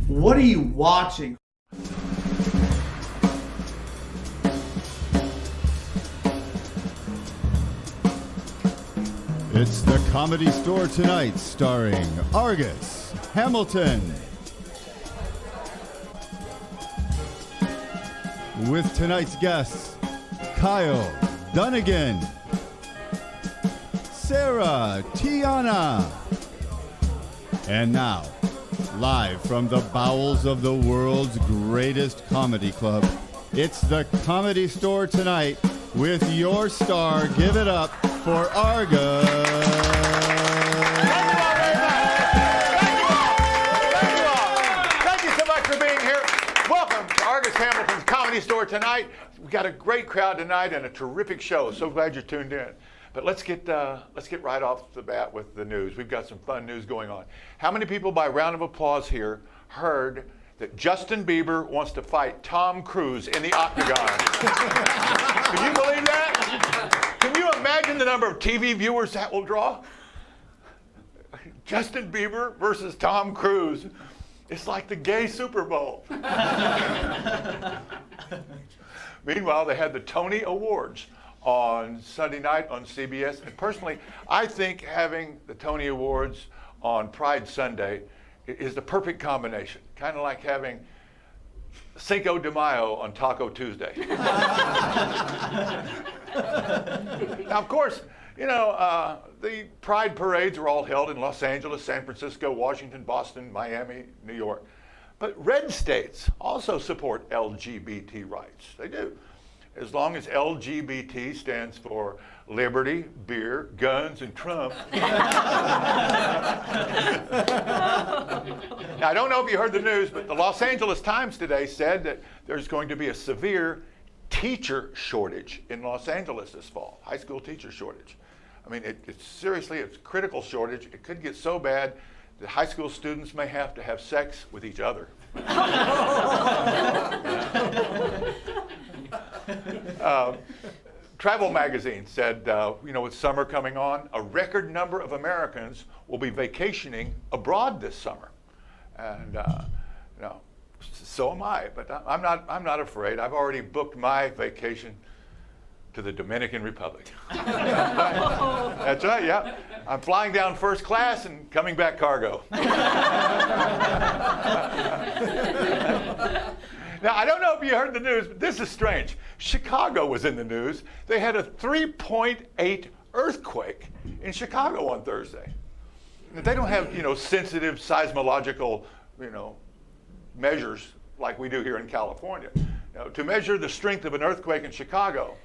What are you watching? It's the Comedy Store Tonight, starring Argus Hamilton. With tonight's guests, Kyle Dunnigan, Sarah Tiana, and now, live from the bowels of the world's greatest comedy club, it's the Comedy Store Tonight with your star. Give it up for Argus. Thank you so much for being here. Welcome to Argus Hamilton's Comedy Store Tonight. We've got a great crowd tonight and a terrific show. So glad you're tuned in. But let's get right off the bat with the news. We've got some fun news going on. How many people, by round of applause here, heard that Justin Bieber wants to fight Tom Cruise in the Octagon? Can you believe that? Can you imagine the number of TV viewers that will draw? Justin Bieber versus Tom Cruise. It's like the gay Super Bowl. Meanwhile, they had the Tony Awards on Sunday night on CBS. And personally, I think having the Tony Awards on Pride Sunday is the perfect combination. Kind of like having Cinco de Mayo on Taco Tuesday. Now, of course, the Pride parades are all held in Los Angeles, San Francisco, Washington, Boston, Miami, New York. But red states also support LGBT rights. They do. As long as LGBT stands for liberty, beer, guns, and Trump. Now, I don't know if you heard the news, but the Los Angeles Times today said that there's going to be a severe teacher shortage in Los Angeles this fall, high school teacher shortage. I mean, it's a critical shortage. It could get so bad that high school students may have to have sex with each other. Travel magazine said, with summer coming on, a record number of Americans will be vacationing abroad this summer. And, so am I, but I'm not afraid. I've already booked my vacation to the Dominican Republic. That's right, yeah. I'm flying down first class and coming back cargo. Now, I don't know if you heard the news, but this is strange. Chicago was in the news. They had a 3.8 earthquake in Chicago on Thursday. They don't have, sensitive seismological, measures like we do here in California. To measure the strength of an earthquake in Chicago,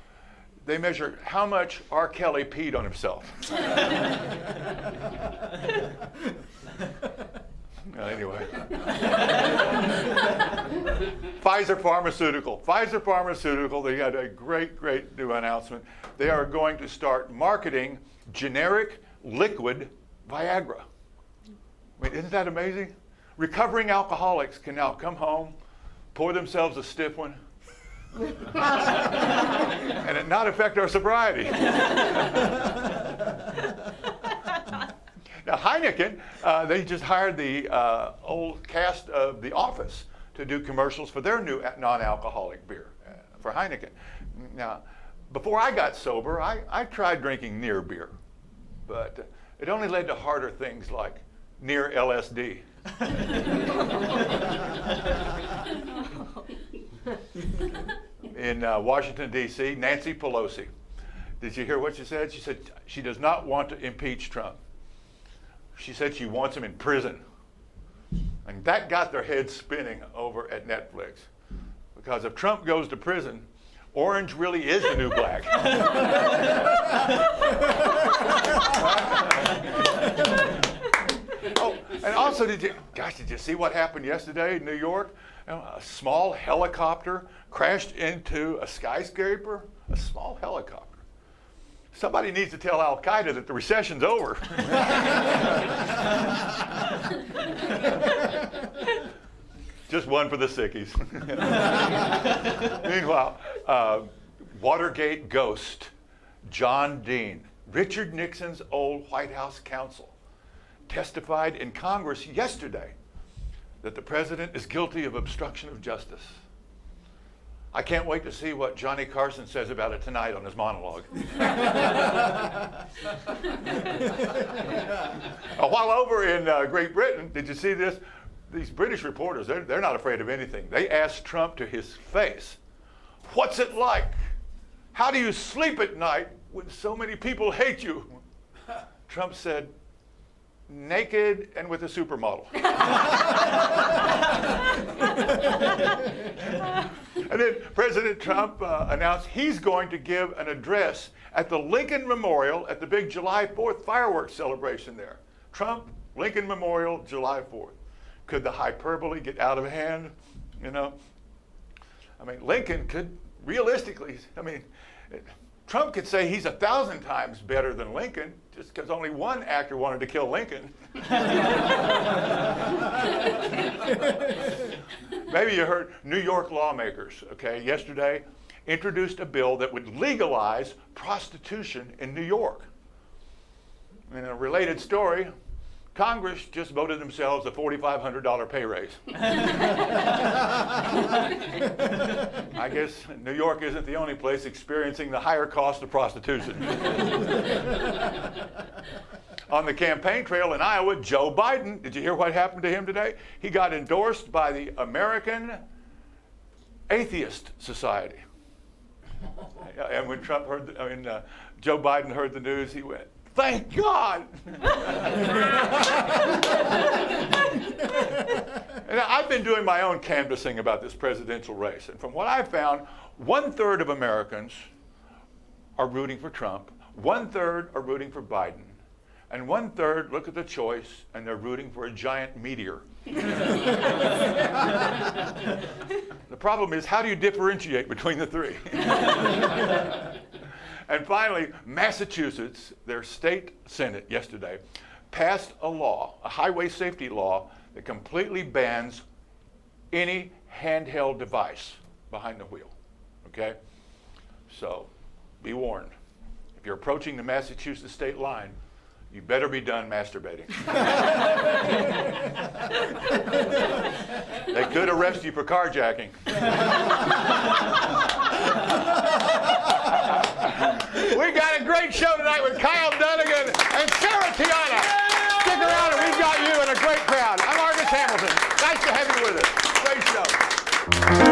they measure how much R. Kelly peed on himself. Anyway. Pfizer Pharmaceutical, they got a great new announcement. They are going to start marketing generic liquid Viagra. I mean, isn't that amazing? Recovering alcoholics can now come home, pour themselves a stiff one, and it not affect our sobriety. Now, Heineken, they just hired the old cast of The Office to do commercials for their new non-alcoholic beer for Heineken. Now, before I got sober, I tried drinking near beer, but it only led to harder things like near LSD. In Washington, D.C., Nancy Polosi. Did you hear what she said? She said she does not want to impeach Trump. She said she wants him in prison. And that got their heads spinning over at Netflix. Because if Trump goes to prison, orange really is the new black. Oh, and also, did you see what happened yesterday in New York? A small helicopter crashed into a skyscraper. A small helicopter. Somebody needs to tell Al Qaeda that the recession's over. Just one for the sickies. Meanwhile, Watergate ghost John Dean, Richard Nixon's old White House counsel, testified in Congress yesterday that the president is guilty of obstruction of justice. I can't wait to see what Johnny Carson says about it tonight on his monologue. While over in Great Britain, did you see this? These British reporters, they're not afraid of anything. They asked Trump to his face, "What's it like? How do you sleep at night when so many people hate you?" Trump said, "Naked and with a supermodel." And then President Trump announced he's going to give an address at the Lincoln Memorial at the big July 4th fireworks celebration there. Trump, Lincoln Memorial, July 4th. Could the hyperbole get out of hand? You know? I mean, Lincoln could realistically, Trump could say he's 1,000 times better than Lincoln just because only one actor wanted to kill Lincoln. Maybe you heard New York lawmakers, yesterday introduced a bill that would legalize prostitution in New York. In a related story, Congress just voted themselves a $4,500 pay raise. I guess New York isn't the only place experiencing the higher cost of prostitution. On the campaign trail in Iowa, Joe Biden, did you hear what happened to him today? He got endorsed by the American Atheist Society. And when Joe Biden heard the news, he went, "Thank God!" And I've been doing my own canvassing about this presidential race. And from what I've found, 1/3 of Americans are rooting for Trump, 1/3 are rooting for Biden, and 1/3 look at the choice and they're rooting for a giant meteor. The problem is, how do you differentiate between the three? And finally, Massachusetts, their state senate yesterday, passed a law, a highway safety law, that completely bans any handheld device behind the wheel, okay? So be warned. If you're approaching the Massachusetts state line, you better be done masturbating. They could arrest you for carjacking. We got a great show tonight with Kyle Dunnigan and Sarah Tiana. Stick around and we've got you and a great crowd. I'm Argus Hamilton. Nice to have you with us. Great show.